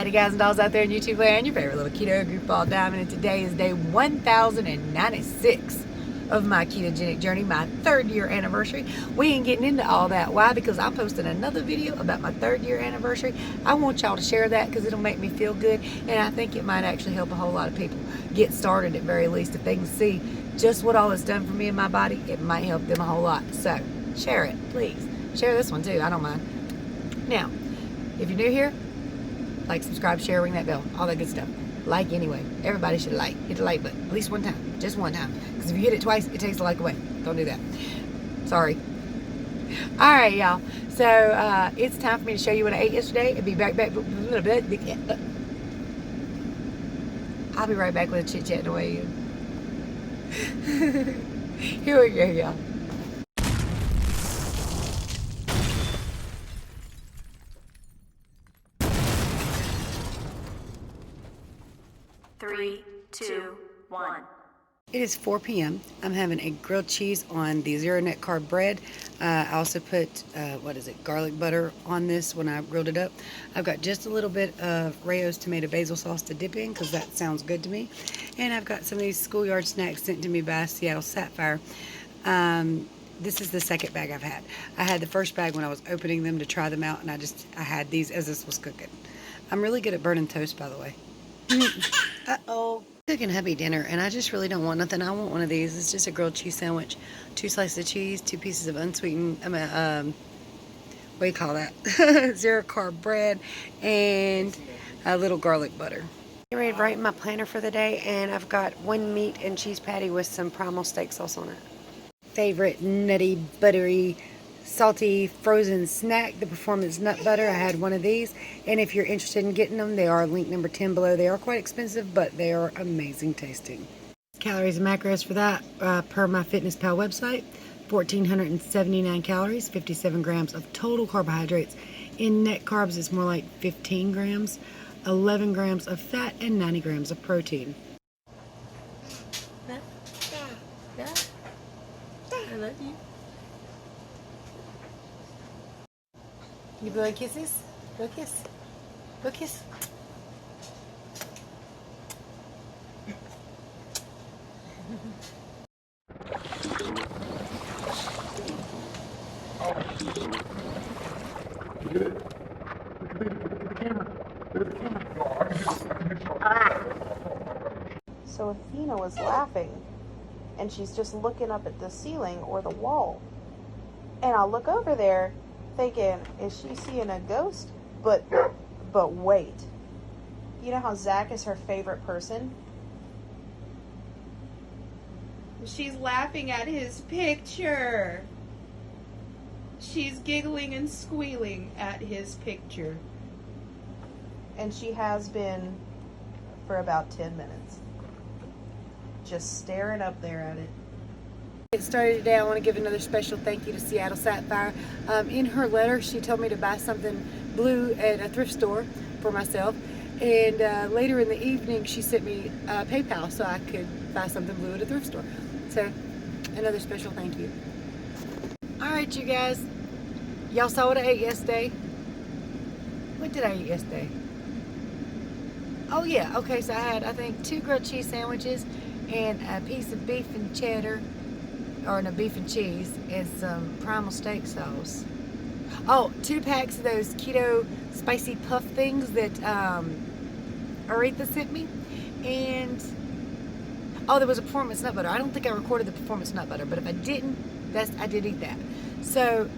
Hey guys and dolls out there in YouTube land, your favorite little keto goofball Diamond, and today is day 1096 of my ketogenic journey, my 3rd year anniversary. We ain't getting into all that. Why? Because I'm posting another video about my 3rd year anniversary. I want y'all to share that because it'll make me feel good, and I think it might actually help a whole lot of people get started at very least. If they can see just what all it's done for me and my body, it might help them a whole lot. So share it, please. Share this one too, I don't mind. Now, if you're new here, like, subscribe, share, ring that bell, all that good stuff. Like anyway. Everybody should like. Hit the like button at least one time. Just one time. Because if you hit it twice, it takes the like away. Don't do that. Sorry. Alright, y'all. So, it's time for me to show you what I ate yesterday. I'll be right back with a chit-chat away. Here we go, y'all. Three, two, one. It is 4 p.m. I'm having a grilled cheese on the zero net carb bread. I also put, garlic butter on this when I grilled it up. I've got just a little bit of Rayo's tomato basil sauce to dip in because that sounds good to me. And I've got some of these schoolyard snacks sent to me by Seattle Sapphire. This is the second bag I've had. I had the first bag when I was opening them to try them out, and I had these as this was cooking. I'm really good at burning toast, by the way. Uh-oh. Cooking hubby dinner, and I just really don't want nothing. I want one of these. It's just a grilled cheese sandwich. 2 slices of cheese, 2 pieces of unsweetened, what do you call that? Zero carb bread, and a little garlic butter. I'm ready to write in my planner for the day, and I've got 1 meat and cheese patty with some primal steak sauce on it. Favorite nutty, buttery, salty frozen snack, the Performance Nut Butter. I had one of these, and if you're interested in getting them, they are link number 10 below. They are quite expensive, but they are amazing tasting. Calories and macros for that, per my FitnessPal website: 1,479 calories, 57 grams of total carbohydrates. In net carbs, it's more like 15 grams, 11 grams of fat, and 90 grams of protein. I love you. You blowing kisses? Blow a kiss. Blow a kiss. So Athena was laughing, and she's just looking up at the ceiling or the wall. And I look over there thinking, is she seeing a ghost? But wait. You know how Zach is her favorite person? She's laughing at his picture. She's giggling and squealing at his picture. And she has been for about 10 minutes. Just staring up there at it. Get started today. I want to give another special thank you to Seattle Sapphire. In her letter, she told me to buy something blue at a thrift store for myself, and later in the evening she sent me PayPal so I could buy something blue at a thrift store. So another special thank you. Alright, you guys, y'all saw what I ate yesterday. What did I eat yesterday? Oh yeah, okay, so I had, I think, 2 grilled cheese sandwiches and a piece of beef and cheddar, or no, beef and cheese, and some primal steak sauce. Oh, 2 packs of those keto spicy puff things that Aretha sent me. And oh, there was a Performance Nut Butter. I don't think I recorded the Performance Nut Butter, but if I didn't, I did eat that. So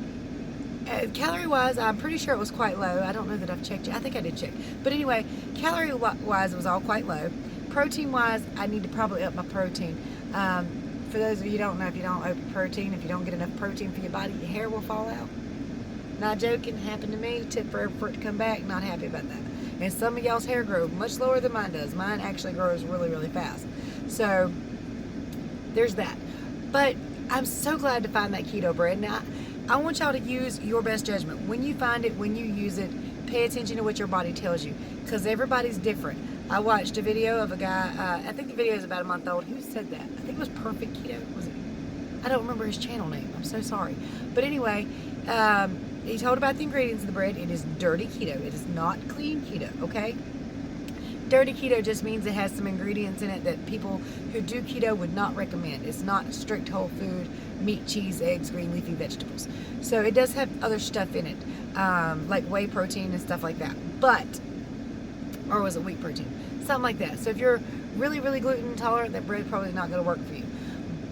calorie wise, I'm pretty sure it was quite low. I don't know that I've checked it. I think I did check, but anyway, calorie wise it was all quite low. Protein wise, I need to probably up my protein. For those of you who don't know, if you don't up protein, if you don't get enough protein for your body, your hair will fall out. Not joking, happened to me. Took forever for it to come back. Not happy about that. And some of y'all's hair grows much slower than mine does. Mine actually grows really, really fast. So there's that. But I'm so glad to find that keto bread. Now, I want y'all to use your best judgment. When you find it, when you use it, pay attention to what your body tells you, because everybody's different. I watched a video of a guy, I think the video is about a month old. Who said that? I think it was Perfect Keto. Was it? I don't remember his channel name. I'm so sorry. But anyway, he told about the ingredients of the bread. It is dirty keto. It is not clean keto, okay? Dirty keto just means it has some ingredients in it that people who do keto would not recommend. It's not strict whole food, meat, cheese, eggs, green leafy vegetables. So it does have other stuff in it, like whey protein and stuff like that. But, or was it wheat protein? Something like that. So if you're really, really gluten intolerant, that bread probably is not going to work for you.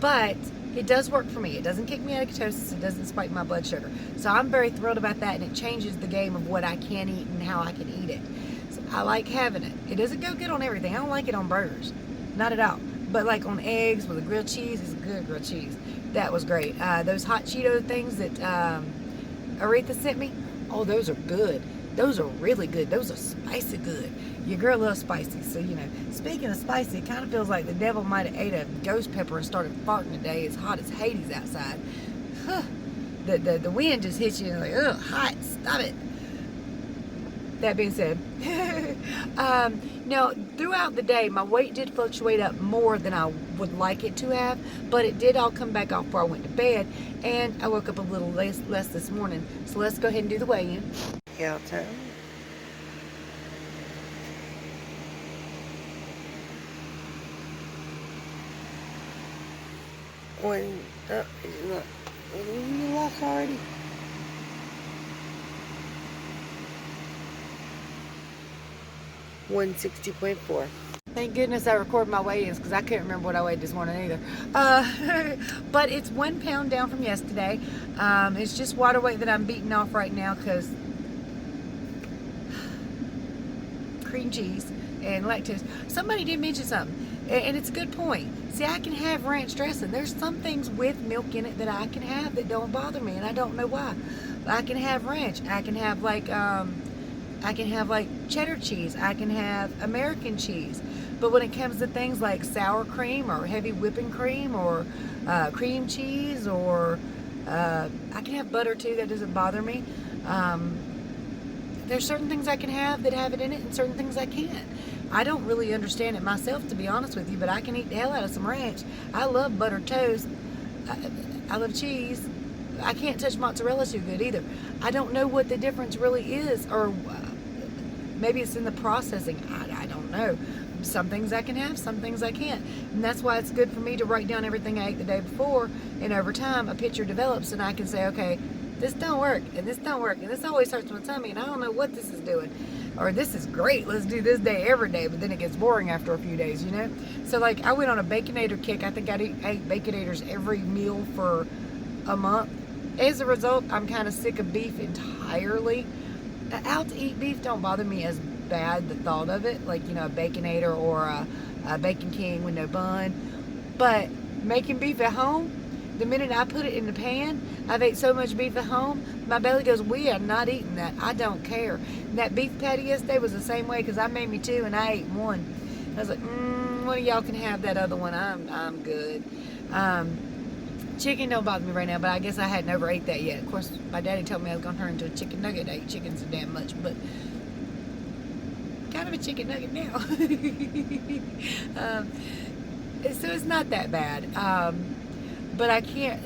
But it does work for me. It doesn't kick me out of ketosis. It doesn't spike my blood sugar. So I'm very thrilled about that, and it changes the game of what I can eat and how I can eat it. So I like having it. It doesn't go good on everything. I don't like it on burgers. Not at all. But like on eggs with a grilled cheese, it's good grilled cheese. That was great. Those hot Cheeto things that Aretha sent me, oh, those are good. Those are really good. Those are spicy good. Your girl loves spicy, so you know. Speaking of spicy, it kind of feels like the devil might have ate a ghost pepper and started farting today. It's hot as Hades outside. Huh. The wind just hits you and like, ugh, hot, stop it. That being said, now throughout the day, my weight did fluctuate up more than I would like it to have, but it did all come back off before I went to bed, and I woke up a little less this morning. So let's go ahead and do the weigh-in. Count time. When you lost already? $160.4. Thank goodness I recorded my weigh-ins because I couldn't remember what I weighed this morning either. But it's 1 pound down from yesterday. It's just water weight that I'm beating off right now because cream cheese and lactose. Somebody did mention something, and it's a good point. See, I can have ranch dressing. There's some things with milk in it that I can have that don't bother me, and I don't know why. I can have ranch. I can have like cheddar cheese. I can have American cheese. But when it comes to things like sour cream or heavy whipping cream or cream cheese or I can have butter too, that doesn't bother me. There's certain things I can have that have it in it and certain things I can't. I don't really understand it myself, to be honest with you, but I can eat the hell out of some ranch. I love buttered toast. I love cheese. I can't touch mozzarella too good either. I don't know what the difference really is, or maybe it's in the processing. I don't know. Some things I can have, some things I can't. And that's why it's good for me to write down everything I ate the day before, and over time a picture develops and I can say, okay, this don't work, and this don't work, and this always hurts my tummy, and I don't know what this is doing. Or this is great, let's do this day every day, but then it gets boring after a few days, you know? So like I went on a Baconator kick. I think I ate Baconators every meal for a month. As a result, I'm kind of sick of beef entirely. Out to eat beef don't bother me as bad, the thought of it, like, you know, a Baconator or a Bacon King with no bun. But making beef at home, the minute I put it in the pan, I've ate so much beef at home, my belly goes, we are not eating that. I don't care. And that beef patty yesterday was the same way because I made me two and I ate one. I was like, one of y'all can have that other one. I'm good. Chicken don't bother me right now, but I guess I hadn't overate that yet. Of course, my daddy told me I was going to turn into a chicken nugget. I eat chicken so damn much, but kind of a chicken nugget now. So it's not that bad. But I can't,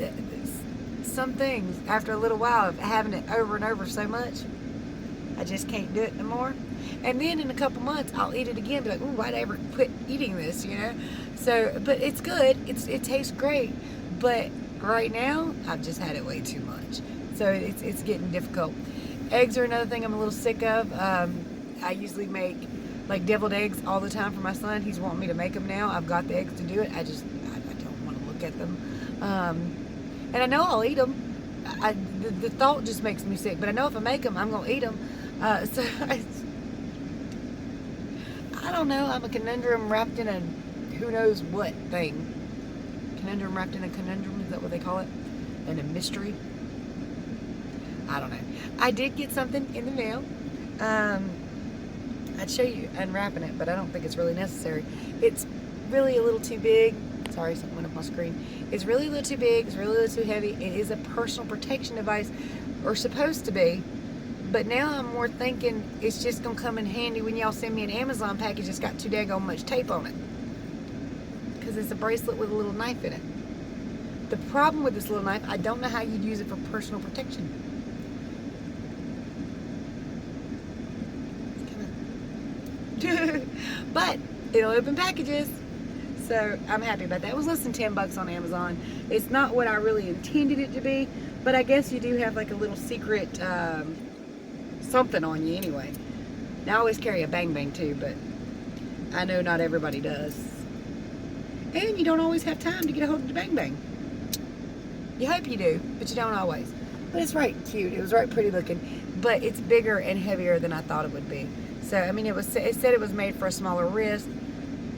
some things, after a little while of having it over and over so much, I just can't do it no more. And then in a couple months, I'll eat it again, be like, ooh, why'd I ever quit eating this, you know? So, but it's good, it tastes great, but right now, I've just had it way too much. So it's getting difficult. Eggs are another thing I'm a little sick of. I usually make like deviled eggs all the time for my son. He's wanting me to make them now. I've got the eggs to do it. I don't want to look at them. And I know I'll eat them. The thought just makes me sick, but I know if I make them, I'm going to eat them. So I don't know. I'm a conundrum wrapped in a who knows what thing. Conundrum wrapped in a conundrum, is that what they call it? And a mystery? I don't know. I did get something in the mail. I'd show you unwrapping it, but I don't think it's really necessary. It's really a little too big. Sorry, something went up my screen. It's really a little too big. It's really a little too heavy. It is a personal protection device, or supposed to be. But now I'm more thinking it's just going to come in handy when y'all send me an Amazon package that's got too daggone much tape on it. Because it's a bracelet with a little knife in it. The problem with this little knife, I don't know how you'd use it for personal protection. But it'll open packages. So I'm happy about that. It was less than $10 on Amazon. It's not what I really intended it to be, but I guess you do have like a little secret something on you anyway. Now I always carry a Bang Bang too, but I know not everybody does. And you don't always have time to get a hold of the Bang Bang. You hope you do, but you don't always. But it's right cute. It was right pretty looking, but it's bigger and heavier than I thought it would be. So I mean, it said it was made for a smaller wrist,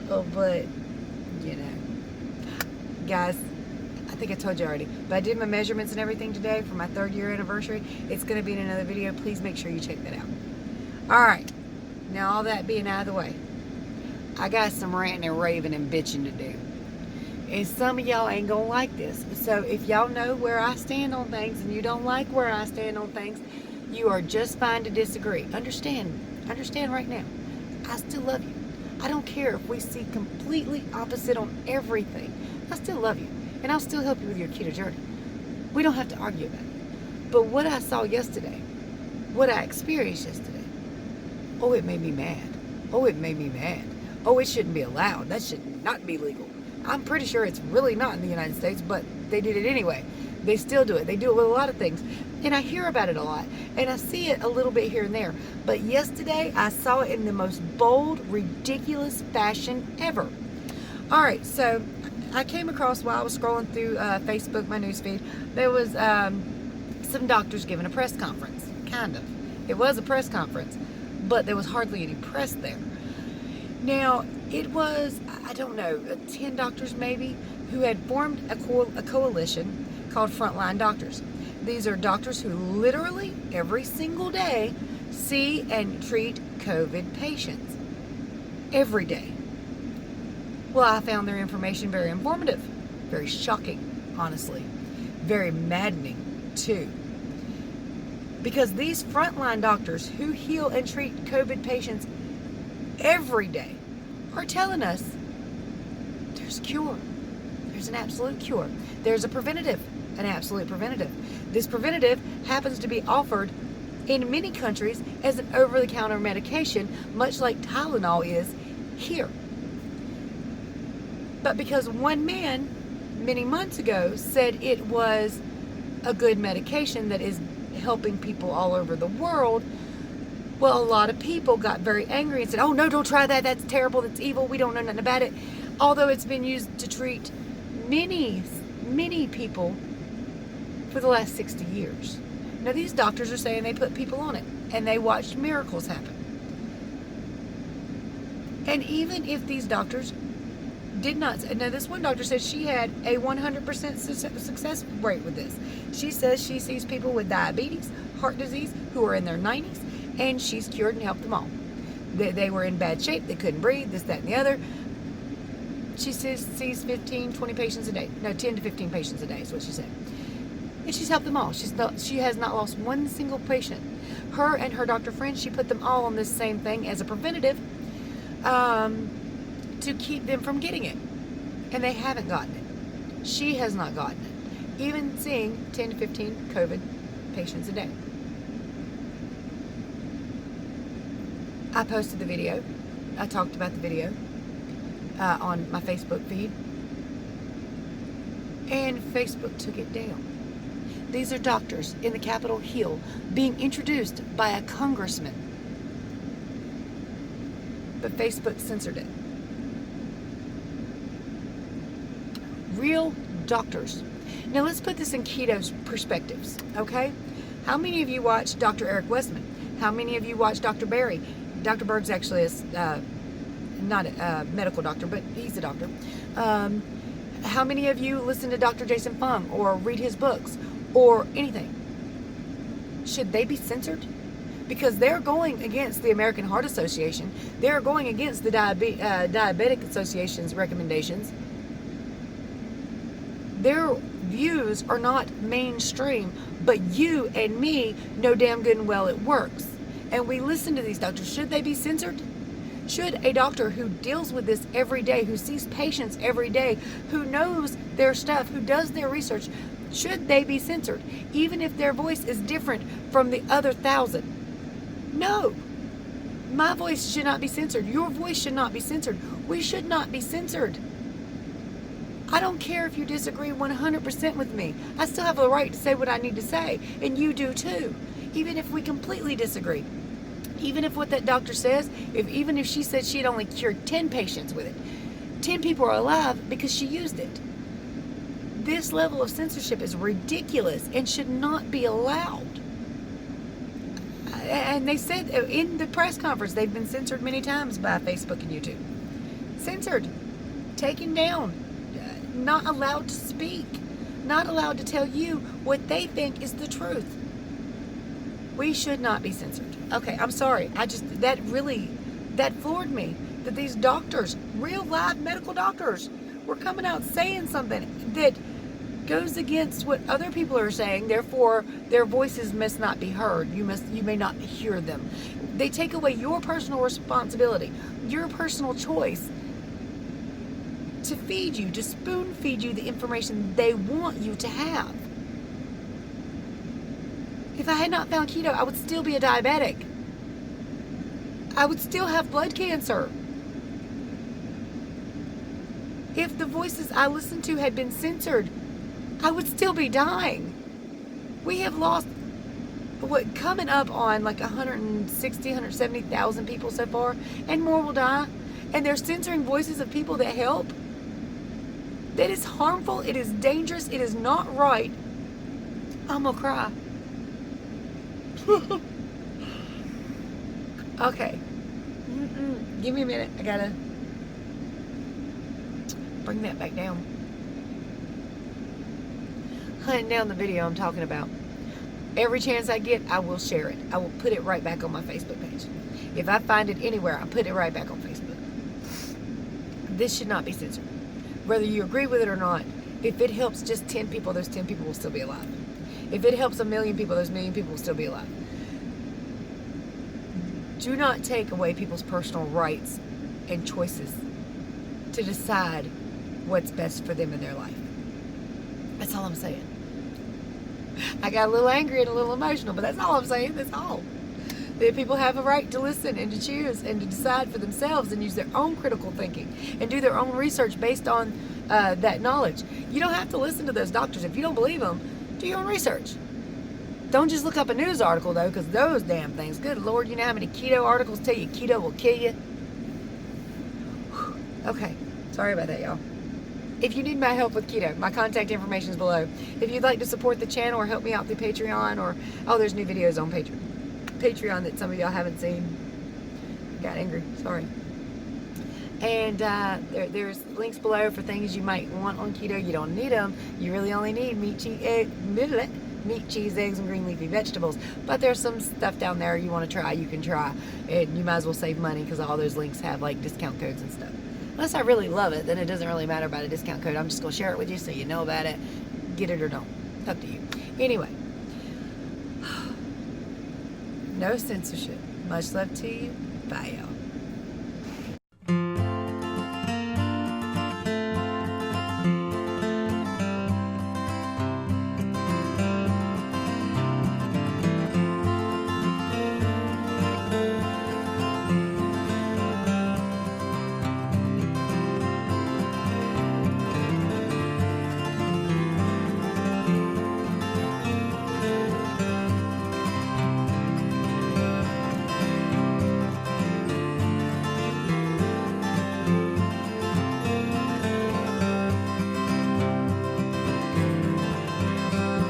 but you know, guys, I think I told you already, but I did my measurements and everything today for my 3rd year anniversary. It's going to be in another video. Please make sure you check that out. All right, now all that being out of the way, I got some ranting and raving and bitching to do. And some of y'all ain't gonna like this. So if y'all know where I stand on things and you don't like where I stand on things, you are just fine to disagree. Understand right now. I still love you. I don't care if we see completely opposite on everything. I still love you. And I'll still help you with your keto journey. We don't have to argue about it. But what I saw yesterday, what I experienced yesterday, oh, it made me mad. Oh, it made me mad. Oh, it shouldn't be allowed. That should not be legal. I'm pretty sure it's really not in the United States, but they did it anyway. They still do it. They do it with a lot of things. And I hear about it a lot. And I see it a little bit here and there. But yesterday, I saw it in the most bold, ridiculous fashion ever. All right, so I came across while I was scrolling through Facebook, my newsfeed, there was some doctors giving a press conference. Kind of. It was a press conference, but there was hardly any press there. Now, it was, I don't know, 10 doctors maybe, who had formed a coalition called Frontline Doctors. These are doctors who literally every single day see and treat COVID patients. Every day. Well, I found their information very informative, very shocking, honestly, very maddening too. Because these frontline doctors who heal and treat COVID patients every day are telling us there's a cure. There's an absolute cure. There's a preventative, an absolute preventative. This preventative happens to be offered in many countries as an over-the-counter medication, much like Tylenol is here. But because one man many months ago said it was a good medication that is helping people all over the world, well, a lot of people got very angry and said, oh no, don't try that, that's terrible, that's evil, we don't know nothing about it. Although it's been used to treat many, many people for the last 60 years. Now these doctors are saying they put people on it and they watched miracles happen. And even if these doctors did not, now this one doctor said she had a 100% success rate with this. She says she sees people with diabetes, heart disease, who are in their 90s, and she's cured and helped them all. They were in bad shape, they couldn't breathe, this, that, and the other. She sees 15, 20 patients a day. No, 10 to 15 patients a day is what she said. And she's helped them all. She has not lost one single patient. Her and her doctor friend, she put them all on this same thing as a preventative to keep them from getting it. And they haven't gotten it. She has not gotten it. Even seeing 10 to 15 COVID patients a day. I posted the video. I talked about the video on my Facebook feed. And Facebook took it down. These are doctors in the Capitol Hill being introduced by a congressman. But Facebook censored it. Real doctors. Now let's put this in keto's perspectives, okay? How many of you watch Dr. Eric Westman? How many of you watch Dr. Barry? Dr. Berg's actually is not a medical doctor, but he's a doctor. How many of you listen to Dr. Jason Fung or read his books or anything? Should they be censored? Because they're going against the American Heart Association. They're going against the Diabetic Association's recommendations. Their views are not mainstream, but you and me know damn good and well it works. And we listen to these doctors. Should they be censored? Should a doctor who deals with this every day, who sees patients every day, who knows their stuff, who does their research, should they be censored? Even if their voice is different from the other 1,000? No. My voice should not be censored. Your voice should not be censored. We should not be censored. I don't care if you disagree 100% with me. I still have the right to say what I need to say, and you do too. Even if we completely disagree. Even if what that doctor says, even if she said she had only cured 10 patients with it, 10 people are alive because she used it. This level of censorship is ridiculous and should not be allowed. And they said in the press conference, they've been censored many times by Facebook and YouTube. Censored, taken down, not allowed to speak, not allowed to tell you what they think is the truth. We should not be censored. Okay, I'm sorry. That floored me. That these doctors, real live medical doctors, were coming out saying something that goes against what other people are saying. Therefore, their voices must not be heard. You may not hear them. They take away your personal responsibility, your personal choice to feed you, to spoon feed you the information they want you to have. If I had not found keto, I would still be a diabetic. I would still have blood cancer. If the voices I listened to had been censored, I would still be dying. We have lost, coming up on like 160, 170,000 people so far, and more will die. And they're censoring voices of people that help. That is harmful. It is dangerous. It is not right. I'm gonna cry. Okay. Give me a minute. I gotta bring that back down. Hunting down the video I'm talking about. Every chance I get, I will share it. I will put it right back on my Facebook page. If I find it anywhere, I'll put it right back on Facebook. This should not be censored. Whether you agree with it or not, if it helps just 10 people, those 10 people will still be alive. If it helps 1 million people, those 1 million people will still be alive. Do not take away people's personal rights and choices to decide what's best for them in their life. That's all I'm saying. I got a little angry and a little emotional, but that's all I'm saying. That's all. That people have a right to listen and to choose and to decide for themselves and use their own critical thinking and do their own research based on that knowledge. You don't have to listen to those doctors. If you don't believe them, do your own research. Don't just look up a news article, though, because those damn things, good Lord, you know how many keto articles tell you keto will kill you? Okay, sorry about that, y'all. If you need my help with keto, my contact information is below. If you'd like to support the channel or help me out through Patreon or, there's new videos on Patreon that some of y'all haven't seen. I got angry, sorry. And there's links below for things you might want on keto. You don't need them. You really only need meat, cheese, eggs, and green leafy vegetables. But there's some stuff down there you want to try, you can try. And you might as well save money because all those links have like discount codes and stuff. Unless I really love it, then it doesn't really matter about a discount code. I'm just going to share it with you so you know about it. Get it or don't. It's up to you. Anyway. No censorship. Much love to you. Bye, y'all.